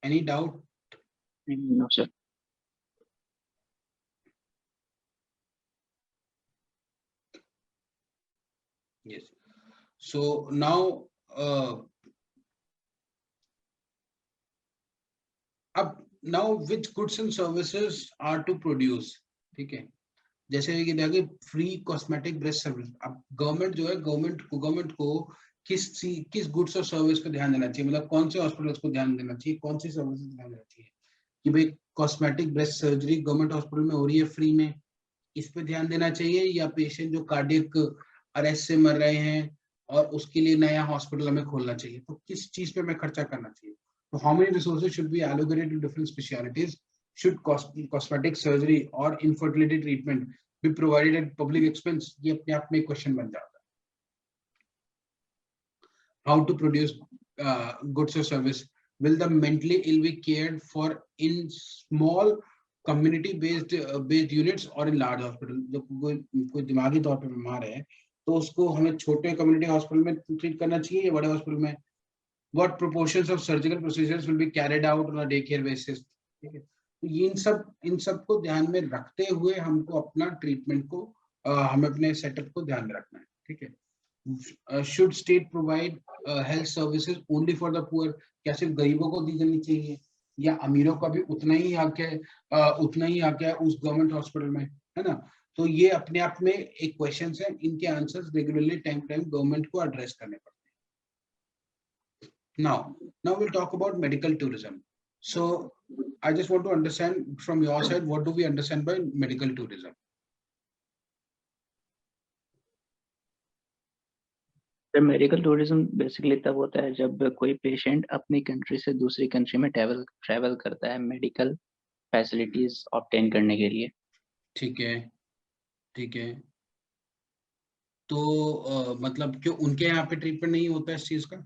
A: Any doubt?
B: No, sir.
A: Yes. So now now which goods and services are to produce, ठीक है। जैसे कि देखिए फ्री कॉस्मेटिक ब्रेस्ट सर्विस, अब government जो है, government को किस गुड्स और सर्विस पे ध्यान देना चाहिए, मतलब कौन से हॉस्पिटल्स को ध्यान देना चाहिए, कौन सी सर्विसेज ध्यान देना चाहिए कि भाई cosmetic breast surgery government hospital में हो रही है फ्री में, इस पे ध्यान देना चाहिए, या पेशेंट जो कार्डियक अरेस्ट से मर रहे हैं और उसके लिए नया हॉस्पिटल हमें खोलना चाहिए, तो किस चीज पे हमें खर्चा करना चाहिए। तो how many resources should be allocated to different specialities, should cosmetic surgery और infertility treatment be provided at public expense, ये अपने आप में एक क्वेश्चन बन जाता है। हाउ टू प्रोड्यूस गुड्स और service, will the mentally ill be cared for in small community based units or in large hospital? जब कोई दिमागी तौर पे बीमार है तो उसको हमें छोटे कम्युनिटी हॉस्पिटल में ट्रीट करना चाहिए या बड़े हॉस्पिटल में? What proportions of surgical procedures will be carried out on a day care basis? ठीक है, तो ये इन सब को ध्यान में रखते हुए हमको अपना ट्रीटमेंट को हमें अपने सेटअप को ध्यान में रखना है, ठीक है। Should state provide health services only for the poor? क्या सिर्फ गरीबों को दी जानी चाहिए, या अमीरों का भी उतना ही हक है उस गवर्नमेंट हॉस्पिटल में, है ना। तो ये अपने आप में एक क्वेश्चन है, इनके आंसर्स रेगुलरली टाइम गवर्नमेंट को एड्रेस करने पड़ते हैं। Now we'll talk about medical tourism. So I just want to understand from your side, what do we understand by medical tourism?
B: Medical tourism basically तब होता है जब कोई पेशेंट अपनी कंट्री से दूसरी कंट्री में ट्रैवल करता है मेडिकल फैसिलिटीज ऑब्टेन करने के लिए।
A: ठीक है। तो मतलब क्यों उनके यहाँ पे ट्रीटमेंट नहीं होता इस चीज का?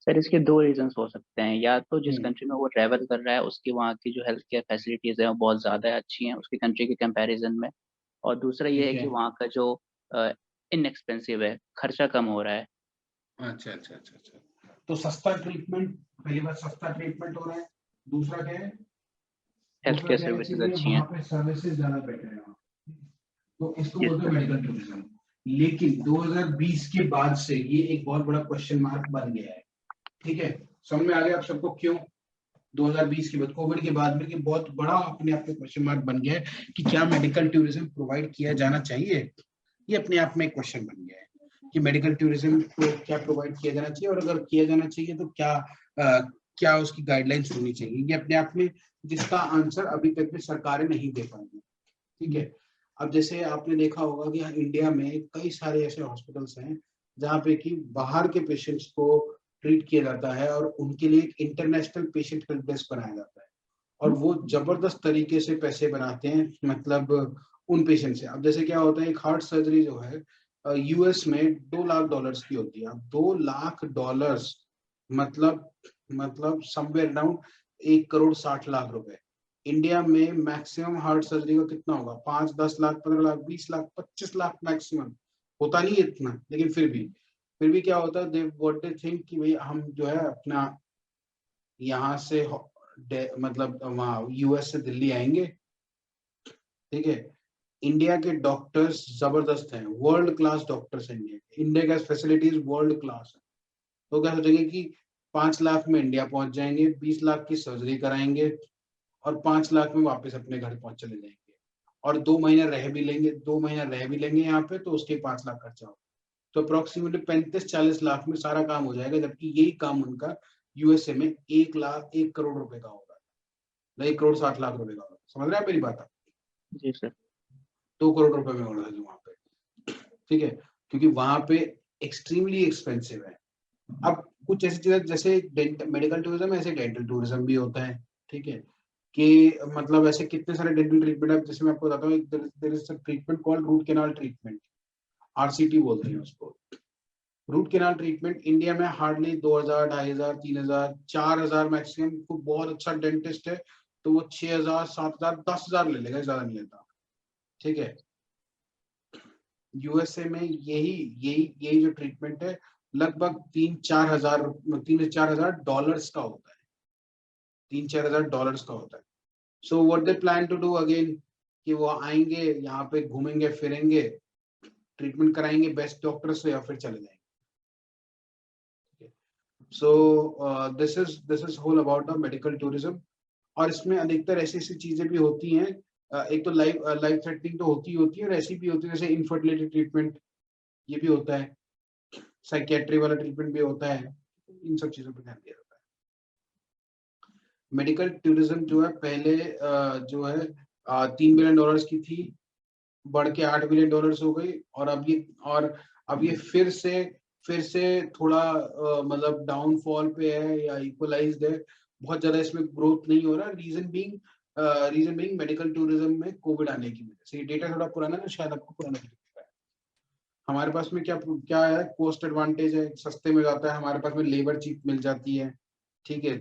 B: सर इसके दो रीजंस हो सकते हैं, या तो जिस
A: हम्म।
B: कंट्री में वो ट्रैवल कर रहा है उसकी वहाँ की जो हेल्थ केयर फैसिलिटीज है वो बहुत ज़्यादा अच्छी हैं उसकी कंट्री के कंपैरिजन में, और दूसरा ये है
A: ठीक
B: कि
A: है।
B: वहाँ का जो इनएक्सपेंसिव है, खर्चा कम हो रहा है।
A: अच्छा अच्छा अच्छा अच्छा, तो सस्ता ट्रीटमेंट, पहली बात सस्ता ट्रीटमेंट हो रहा है, दूसरा क्या है,
B: हेल्थ
A: दूसरा
B: केयर
A: क्या है कि
B: सर्विसेज
A: भाई
B: अच्छी
A: वहां
B: हैं।
A: पे सर्विसेज ज्यादा बेटर है वहाँ। तो इसको
B: जी
A: बोलते हैं
B: सर।
A: Medical tourism. लेकिन 2020 के बाद से ये एक बहुत बड़ा क्वेश्चन मार्क बन गया है। ठीक है, समझ में आ गया आप सबको क्यों 2020 के बाद, कोविड के बाद में, कि बहुत बड़ा अपने आप में क्वेश्चन मार्क बन गया है कि क्या मेडिकल टूरिज्म प्रोवाइड किया जाना चाहिए। ये अपने आप में एक क्वेश्चन बन गया है कि मेडिकल टूरिज्म को क्या प्रोवाइड किया जाना चाहिए, और अगर किया जाना चाहिए तो क्या क्या उसकी गाइडलाइंस होनी चाहिए। ये अपने आप में, जिसका आंसर अभी तक भी सरकारें नहीं दे पाई हैं। ठीक है, अब जैसे आपने देखा होगा कि इंडिया में कई सारे ऐसे हॉस्पिटल्स हैं जहाँ पे कि बाहर के पेशेंट्स को ट्रीट किया जाता है और उनके लिए एक इंटरनेशनल पेशेंट हेल्प डेस्क बनाया जाता है, और वो जबरदस्त तरीके से पैसे बनाते हैं, मतलब उन पेशेंट से। अब जैसे क्या होता है, एक हार्ट सर्जरी जो है यूएस में $2 लाख की होती है। अब $2 लाख मतलब समवेयर अराउंड 1 करोड़ 60 लाख रुपए। इंडिया में मैक्सिमम हार्ट सर्जरी का कितना होगा, 5, 10 लाख, 15 लाख, 20 लाख, 25 लाख मैक्सिमम। होता नहीं है इतना, लेकिन फिर भी क्या होता है, दे व्हाट दे थिंक कि भाई हम जो है अपना यहाँ से मतलब वहाँ यूएस से दिल्ली आएंगे। ठीक है, इंडिया के डॉक्टर्स जबरदस्त हैं, वर्ल्ड क्लास डॉक्टर्स हैं। इंडिया का फैसिलिटीज वर्ल्ड क्लास है। तो क्या सोचेंगे कि 5 लाख में इंडिया पहुंच जाएंगे, 20 लाख की सर्जरी कराएंगे, और 5 लाख में वापस अपने घर पहुंच चले जाएंगे, और 2 महीने रह भी लेंगे, 2 महीना रह भी लेंगे यहाँ पे, तो उसके 5 लाख खर्चा होगा। तो अप्रोक्सीमेटली 35-40 लाख में सारा काम हो जाएगा, जबकि यही काम उनका यूएसए में 1 करोड़ रुपए का होगा, 1 करोड़ 60 लाख रुपए का होगा। समझ रहे हैं आप मेरी बात?
B: जी सर।
A: 2 करोड़ रुपए में होना है वहां पे। ठीक है, क्योंकि वहां पे एक्सट्रीमली एक्सपेंसिव है। अब कुछ ऐसी चीजें जैसे मेडिकल टूरिज्म है, ऐसे डेंटल टूरिज्म भी होता है। ठीक है, कि मतलब ऐसे कितने सारे डेंटल ट्रीटमेंट है, जैसे मैं आपको बताता हूँ, there is a treatment called root canal treatment, RCT बोलते हैं उसको। रूट कैनाल ट्रीटमेंट इंडिया में हार्डली 2000, 2500, 3000, 4000 मैक्सिमम। को बहुत अच्छा डेंटिस्ट है तो वो 6000, 7000, 10,000 ले लेगा, ज्यादा नहीं लेता। ठीक है, यूएसए में यही यही यही जो ट्रीटमेंट है लगभग 3-4 हजार डॉलर्स का होता है, $3-4 हजार का होता है। So what they plan to do again, कि वो आएंगे यहाँ पे, घूमेंगे फिरेंगे, ट्रीटमेंट कराएंगे बेस्ट डॉक्टर से, या फिर चले जाएंगे। So this is whole about the medical tourism. और इसमें अधिकतर ऐसी ऐसी चीजें भी होती हैं, एक तो लाइफ थ्रेटनिंग तो होती है, और ऐसी भी होती है जैसे इनफर्टिलिटी ट्रीटमेंट, ये भी होता है, साइकेट्री वाला ट्रीटमेंट भी होता है। इन सब चीजों पर ध्यान दिया जाता है। मेडिकल टूरिज्म जो है पहले जो है $3 बिलियन की थी, बढ़ के $8 बिलियन हो गई, और अब ये फिर से थोड़ा मतलब डाउनफॉल पे है या इक्वलाइज्ड है। बहुत ज्यादा इसमें ग्रोथ नहीं हो रहा। रीजन बीइंग मेडिकल टूरिज्म में कोविड आने की वजह से। ये डेटा थोड़ा पुराना है, शायद आपको पुराना दिख रहा है। हमारे पास में क्या क्या है, कॉस्ट एडवांटेज है, सस्ते में जाता है, हमारे पास में लेबर चीप मिल जाती है। ठीक है,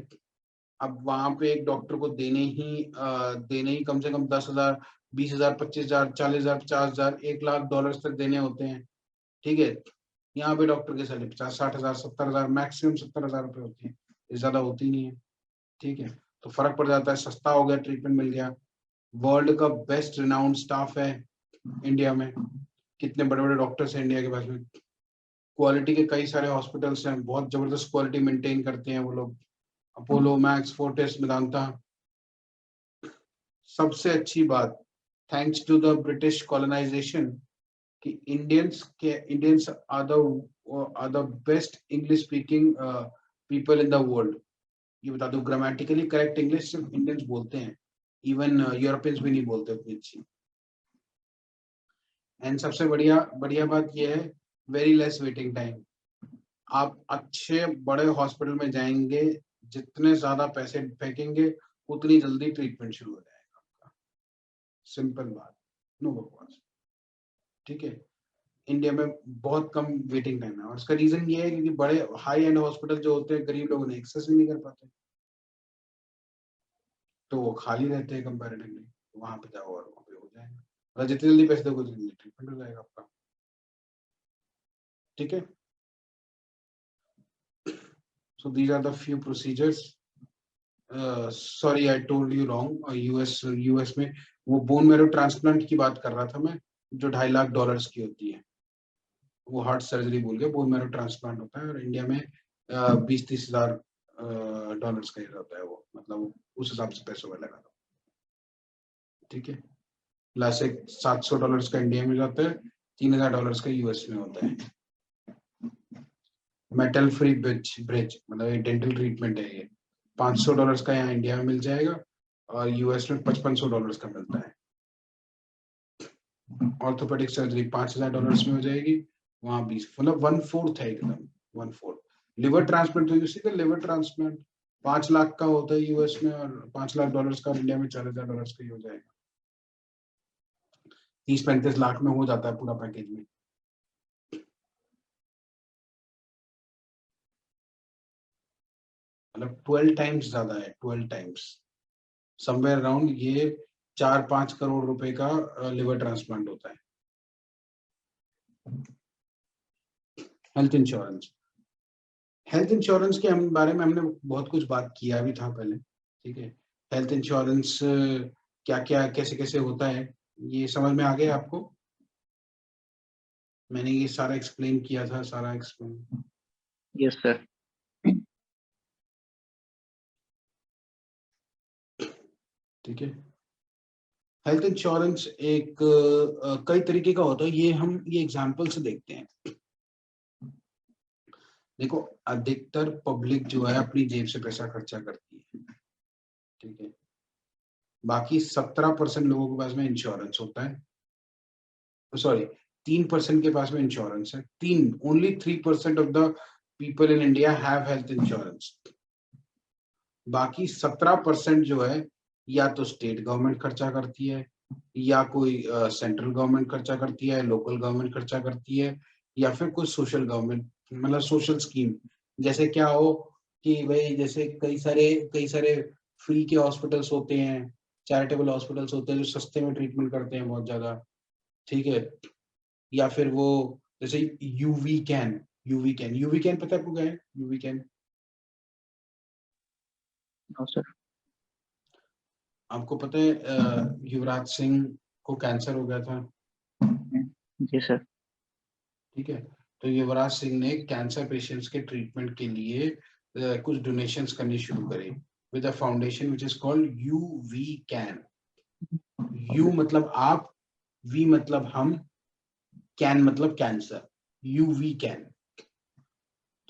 A: अब वहां पे एक डॉक्टर को देने ही कम से कम 10,000, 20,000, 25,000, 40,000, 50,000, $1 लाख तक देने होते हैं। ठीक है, यहाँ पे डॉक्टर के सैलरी 50-60,000, 70,000, मैक्सिमम 70,000 रुपए होती है, ये ज्यादा होती नहीं है। ठीक है, तो फर्क पड़ जाता है, सस्ता हो गया, ट्रीटमेंट मिल गया। वर्ल्ड का बेस्ट रिनाउंड स्टाफ है इंडिया में, कितने बड़े बड़े डॉक्टर्स हैं इंडिया के पास में। क्वालिटी के कई सारे हॉस्पिटल्स हैं, बहुत जबरदस्त क्वालिटी मेंटेन करते हैं वो लोग। Apollo, Max, Fortis, Medanta. सबसे अच्छी बात, thanks to the British colonization, कि Indians are the best English speaking people in the world. ये बता दो, ग्रामेटिकली करेक्ट इंग्लिश सिर्फ इंडियंस बोलते हैं, इवन यूरोपियंस भी नहीं बोलते उतनी अच्छी। एंड सबसे बढ़िया बढ़िया बात यह है, वेरी लेस वेटिंग टाइम। आप अच्छे बड़े हॉस्पिटल में जाएंगे, जितने ज्यादा पैसे फेंकेंगे उतनी जल्दी ट्रीटमेंट शुरू हो जाएगा आपका। सिंपल बात, नो बकवास। ठीक है, इंडिया में बहुत कम वेटिंग टाइम है, और इसका रीजन ये है क्योंकि बड़े हाई एंड हॉस्पिटल जो होते हैं गरीब लोगों ने एक्सेस नहीं कर पाते, तो वो खाली रहते हैं कंपैरेटिवली। वहां पे जाओ और वहां पे हो जाएगा। अगर जितनी जल्दी पैसे दोगे उतनी जल्दी ट्रीटमेंट हो जाएगा आपका। ठीक है, so these are the few procedures. Sorry I told you wrong. US में वो बोन मैरो ट्रांसप्लांट की बात कर रहा था मैं, जो $2.5 लाख की होती है, वो हार्ट सर्जरी बोल के बोन मैरो ट्रांसप्लांट होता है, और इंडिया में 20-30 हजार डॉलर्स का ही होता है वो, मतलब उस हिसाब से पैसों का लगा। ठीक है, लास्ट $700 का इंडिया में जाता है, $3000 का यूएस में होता है। मेटल फ्री ब्रिज मतलब डेंटल ट्रीटमेंट है ये, $500 का यहाँ इंडिया में मिल जाएगा, और यूएस में $5500 का मिलता है। ऑर्थोपेडिक सर्जरी $5000 में हो जाएगी, वहां 20, मतलब 1/4 है, एकदम 1/4। लिवर ट्रांसप्लांट तो सीधे लिवर ट्रांसप्लांट 5 लाख का होता है यूएस में, और $5 लाख का इंडिया में $4000 का ही हो जाएगा। 30-35 लाख में हो जाता है पूरा पैकेज में। मतलब 12 टाइम्स ज्यादा है, 12 टाइम्स, समवेयर अराउंड ये 4-5 करोड़ रुपए का लिवर ट्रांसप्लांट होता है। हेल्थ इंश्योरेंस, हेल्थ इंश्योरेंस के बारे में हमने बहुत कुछ बात किया भी था पहले। ठीक है, हेल्थ इंश्योरेंस क्या क्या कैसे कैसे होता है, ये समझ में आ गया आपको? मैंने ये सारा एक्सप्लेन किया था, सारा एक्सप्लेन।
B: Yes sir.
A: ठीक है, हेल्थ इंश्योरेंस एक कई तरीके का होता है, ये हम ये एग्जांपल से देखते हैं। देखो, अधिकतर पब्लिक जो है अपनी जेब से पैसा खर्चा करती है। ठीक है, बाकी 17% लोगों के पास में इंश्योरेंस होता है, सॉरी 3% के पास में इंश्योरेंस है। Only 3% of the people in India have health insurance. बाकी 17% जो है, या तो स्टेट गवर्नमेंट खर्चा करती है, या कोई सेंट्रल गवर्नमेंट खर्चा करती है, लोकल गवर्नमेंट खर्चा करती है, या फिर कोई सोशल गवर्नमेंट, मतलब सोशल स्कीम। जैसे क्या हो कि भाई, जैसे कई सारे फ्री के हॉस्पिटल्स होते हैं, चैरिटेबल हॉस्पिटल्स होते हैं जो सस्ते में ट्रीटमेंट करते हैं बहुत ज्यादा। ठीक है, या फिर वो जैसे यूवी कैन पता है आपको क्या है? UV can
B: no sir.
A: आपको पता है युवराज सिंह को कैंसर हो गया था।
B: जी सर।
A: ठीक है, तो युवराज सिंह ने कैंसर पेशेंट्स के ट्रीटमेंट के लिए कुछ डोनेशंस करनी शुरू करी with a foundation which is called UV can. You मतलब आप, वी मतलब हम, कैन मतलब कैंसर, यूवी कैन।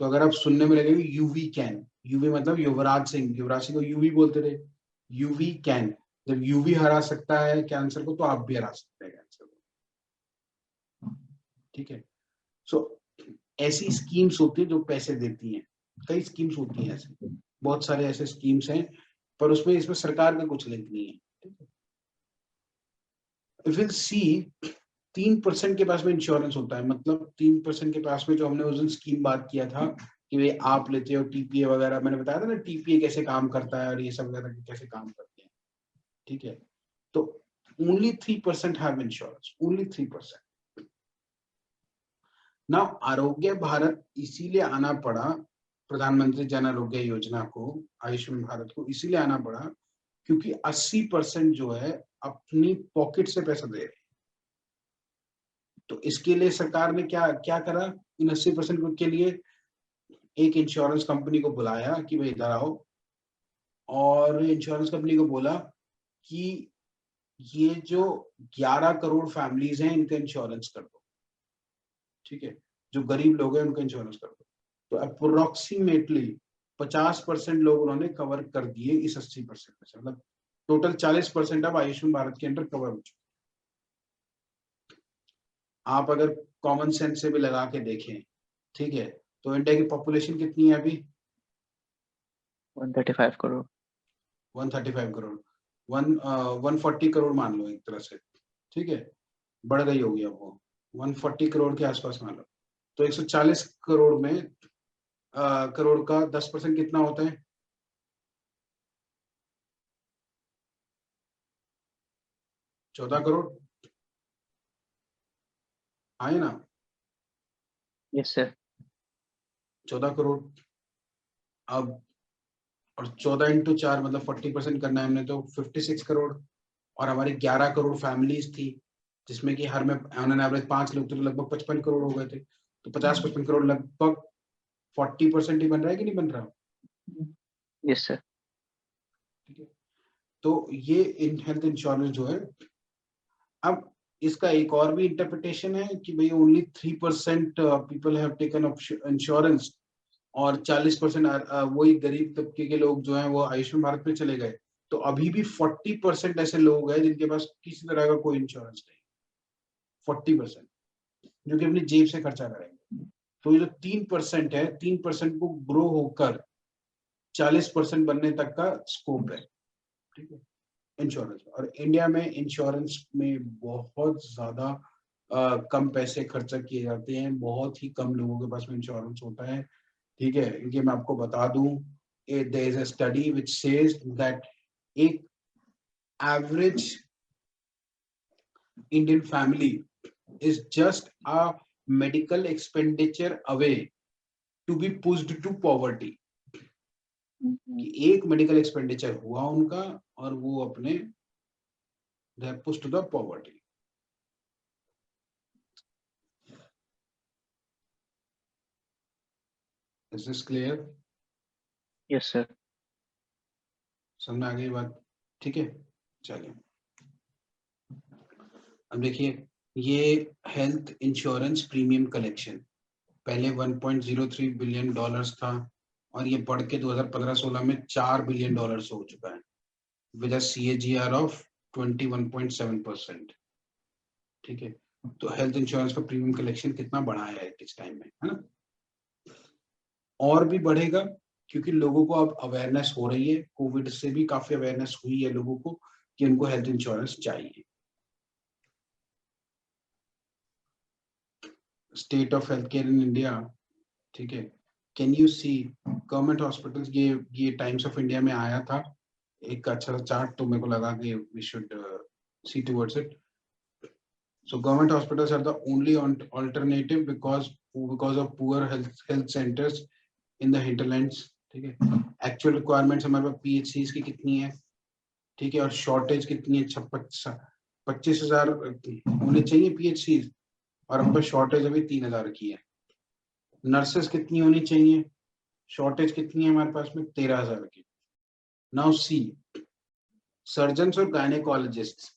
A: तो अगर आप सुनने में लगेंगे यूवी कैन, यूवी मतलब युवराज सिंह को यूवी बोलते थे, यूवी कैन। जब यूवी हरा सकता है कैंसर को, तो आप भी हरा सकते हैं कैंसर को। ठीक है, सो ऐसी स्कीम्स होती है जो पैसे देती हैं, कई स्कीम्स होती हैं ऐसे, बहुत सारे ऐसे स्कीम्स हैं, पर इसमें सरकार का कुछ लिंक नहीं है। इफ विल सी 3% के पास में इंश्योरेंस होता है, मतलब 3% के पास में, जो हमने उस दिन स्कीम बात किया था कि भाई आप लेते हो टीपीए वगैरह, मैंने बताया था ना टीपीए कैसे काम करता है और ये सब वगैरह कैसे काम करते हैं। ठीक है, तो ओनली 3% हैव इंश्योरेंस, ओनली 3%। ना आरोग्य भारत इसीलिए आना पड़ा, प्रधानमंत्री जन आरोग्य योजना को, आयुष्मान भारत को इसीलिए आना पड़ा क्योंकि 80% जो है अपनी पॉकेट से पैसा दे रहे हैं। तो इसके लिए सरकार ने क्या क्या करा, इन 80% के लिए एक इंश्योरेंस कंपनी को बुलाया कि भाई इधर आओ, और इंश्योरेंस कंपनी को बोला कि ये जो 11 करोड़ फैमिलीज हैं इनका इंश्योरेंस कर दो। ठीक है, जो गरीब लोग हैं उनका इंश्योरेंस कर दो। तो अप्रोक्सीमेटली 50% लोग उन्होंने कवर कर दिए इस 80% में से, मतलब टोटल 40% अब आयुष्मान भारत के अंदर कवर हो चुके। आप अगर कॉमन सेंस से भी लगा के देखें, ठीक है, तो इंडिया की पॉपुलेशन कितनी है अभी?
B: 135 करोड़।
A: 135 करोड़, 140 करोड़ मान लो एक तरह से। ठीक है, बढ़ गई होगी अब वो 140 करोड़ के आसपास मान लो। तो 140 करोड़ में करोड़ का 10% कितना होता है? 14 करोड़। हाँ है ना,
B: यस सर।
A: 14 करोड़। अब और 14 इंटू 4 मतलब 40% करना है हमने, तो 56 करोड़। और हमारी 11 करोड़ फैमिलीज थी, जिसमें कि हर में ऑन एन एवरेज 5 लोग थे, तो लगभग 55 करोड़ हो गए थे। तो 50-55 करोड़ लगभग 40% ही बन रहा है कि नहीं बन रहा?
B: Yes sir.
A: ठीक है, तो ये इन हेल्थ इंश्योरेंस जो है, अब इसका एक और भी इंटरप्रिटेशन है कि भाई only 3% people have taken insurance और 40% वही गरीब तबके के लोग जो हैं वो आयुष्मान भारत पे चले गए। तो अभी भी 40% ऐसे लोग हैं जिनके पास किसी तरह का कोई इंश्योरेंस नहीं। 40% जो कि अपनी जेब से खर्चा करेंगे। तो ये जो 3% है, 3% को ग्रो होकर 40% बनने तक का स्कोप है। ठीक है, इंश्योरेंस। और इंडिया में इंश्योरेंस में बहुत ज्यादा कम पैसे खर्चा किए जाते हैं, बहुत ही कम लोगों के पास में इंश्योरेंस होता है। ठीक है, क्योंकि मैं आपको बता दूं, there is a study which says that एक average Indian family is just a medical expenditure away to be pushed to poverty. कि एक मेडिकल एक्सपेंडिचर हुआ उनका और वो अपने they are pushed to the poverty. Is this clear?
B: Yes sir.
A: समझ आ गई बात? ठीक है, चलिए अब देखिए, ये हेल्थ इंश्योरेंस प्रीमियम कलेक्शन पहले 1.03 बिलियन डॉलर्स था और ये बढ़ के 2015-16 में 4 बिलियन डॉलर्स हो चुका है विद अ CAGR ऑफ 21.7%। ठीक है, तो हेल्थ इंश्योरेंस का प्रीमियम कलेक्शन कितना बढ़ा है इस टाइम में, है ना? और भी बढ़ेगा क्योंकि लोगों को अब अवेयरनेस हो रही है, कोविड से भी काफी अवेयरनेस हुई है लोगों को कि उनको हेल्थ इंश्योरेंस चाहिए। State of health care in India, ठीक है, can you see government hospitals, ये टाइम्स ऑफ इंडिया में आया था एक अच्छा चार्ट, तो मेरे को लगा कि we should see towards it. So government hospitals are the only alternative because of poor health centers in the hinterlands। ठीक है, एक्चुअल रिक्वायरमेंट्स हमारे पास PHCs की कितनी है, ठीक है, और शॉर्टेज कितनी है? 25,000 होने चाहिए PHCs और हमारे पास शॉर्टेज अभी 3,000 की है। नर्सेस कितनी होनी चाहिए? शॉर्टेज कितनी है हमारे पास में? 13,000 की। नाउ सी, सर्जन्स और गायनेकोलॉजिस्ट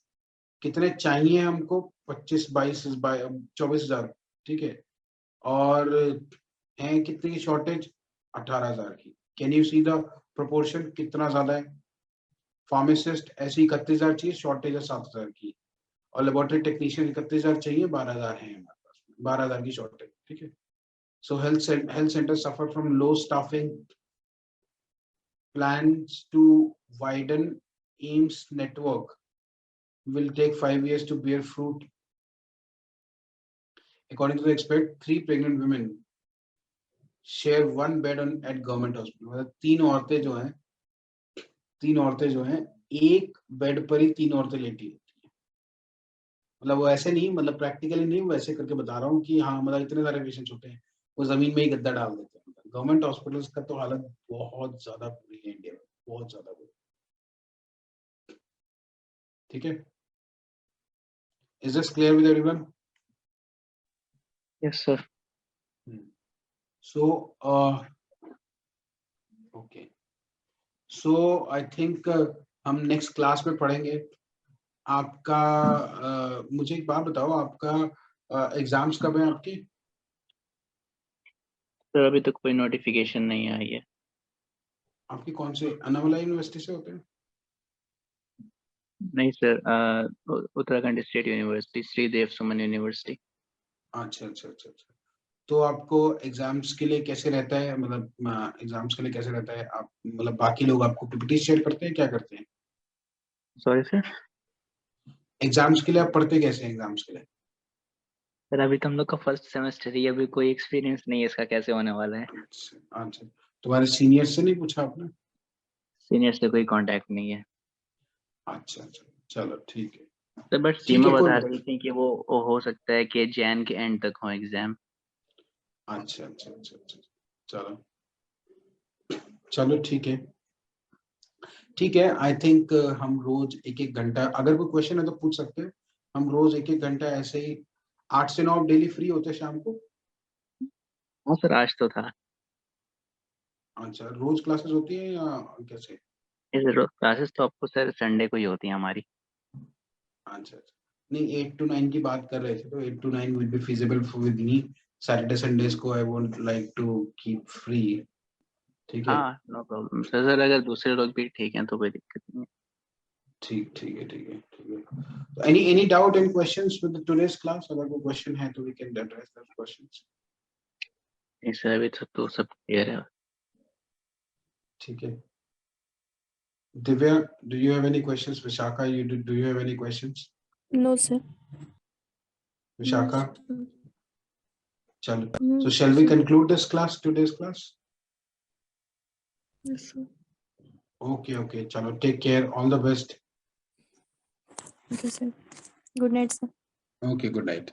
A: कितने चाहिए हमको? 24,000, ठीक है, और हैं कितने की शॉर्टेज? 18,000 की। Can you see the proportion कितना ज्यादा है? फार्मासिस्ट ऐसे 31,000 चाहिए, शॉर्टेज है 7,000 की, और लेबोरेटरी टेक्नीशियन 31,000 चाहिए, 12,000 है हमारे पास, 12,000 की शॉर्टेज। ठीक है, सो health centre suffer from low staffing, plans to widen AIIMS network will take 5 years to bear fruit. According to the expert, 3 pregnant women share 1 bed at government hospital। मतलब 3 औरतें जो हैं एक बेड पर ही 3 औरतें लेटी होती हैं। मतलब वो ऐसे नहीं, मतलब प्रैक्टिकली नहीं, वो ऐसे करके बता रहा हूँ कि हाँ, मतलब इतने सारे पेशेंट्स होते हैं, वो जमीन में ही गद्दा डाल देते हैं। गवर्नमेंट हॉस्पिटल्स का तो हालत बहुत ज्यादा बुरी है इंडिया में, बहुत ज्यादा बुरी। ठीक है, is this clear with everyone?
B: Yes sir.
A: So okay, so I think हम नेक्स्ट क्लास में पढ़ेंगे। आपका मुझे एक बात बताओ, आपका एग्जाम्स कब है आपके?
B: सर अभी तक कोई नोटिफिकेशन नहीं आई है।
A: आपकी कौन से अन्नामलाई यूनिवर्सिटी से होते हैं?
B: नहीं sir, Uttarakhand state university, Shridev Suman university.
A: अच्छा अच्छा अच्छा अच्छा। तो आपको एग्जाम्स के लिए कैसे रहता है, मतलब एग्जाम्स के लिए कैसे रहता है? आप मतलब बाकी लोग आपको PPT शेयर करते हैं, क्या करते हैं?
B: Sorry sir.
A: एग्जाम्स के लिए आप पढ़ते कैसे हैं एग्जाम्स के लिए?
B: सर अभी तो हम लोग का फर्स्ट सेमेस्टर ही, अभी कोई एक्सपीरियंस नहीं है इसका कैसे होने वाला है।
A: अच्छा अच्छा, तुम्हारे सीनियर से नहीं पूछा आपने?
B: सीनियर से कोई कांटेक्ट नहीं है।
A: अच्छा अच्छा, चलो ठीक है।
B: तो बट
A: ठीक
B: सीमा
A: है, कोई
B: बता
A: बात
B: रही थी कि वो हो सकता है कि जैन के एंड तक हो एग्जाम।
A: अच्छा अच्छा अच्छा अच्छा, चलो चलो ठीक है, ठीक है। आई थिंक हम रोज एक एक घंटा, अगर कोई क्वेश्चन है तो पूछ सकते हैं। हम रोज एक एक घंटा ऐसे ही 8 से 9 डेली फ्री होते हैं शाम को।
B: हाँ सर आज तो था।
A: अच्छा, रोज क्लासेस होती है या कैसे?
B: इस क्लासेस तो आपको सर संडे को ही होती है हमारी।
A: अच्छा अच्छा, नहीं 8 to 9 की बात कर रहे थे, तो 8 to 9 will be feasible with me. Saturday Sundays को I would like to keep free. ठीक है,
B: हाँ नो प्रॉब्लम सर, अगर दूसरे लोग भी ठीक हैं तो कोई दिक्कत नहीं है।
A: ठीक ठीक है ठीक है ठीक है। Any doubt and questions with today's class? अगर कोई क्वेश्चन है तो we can address that questions.
B: नहीं सर अभी तो सब क्लियर है।
A: ठीक है, Divya, do you have any questions? Vishaka, do you have any questions?
C: No, sir. No,
A: Vishaka,
C: sir.
A: chalo.
C: No,
A: So shall we
C: sir.
A: conclude this class, today's class?
C: Yes, sir.
A: Okay, okay. Chalo, take care. All the best.
C: Okay, sir. Good night, sir.
A: Okay, good night.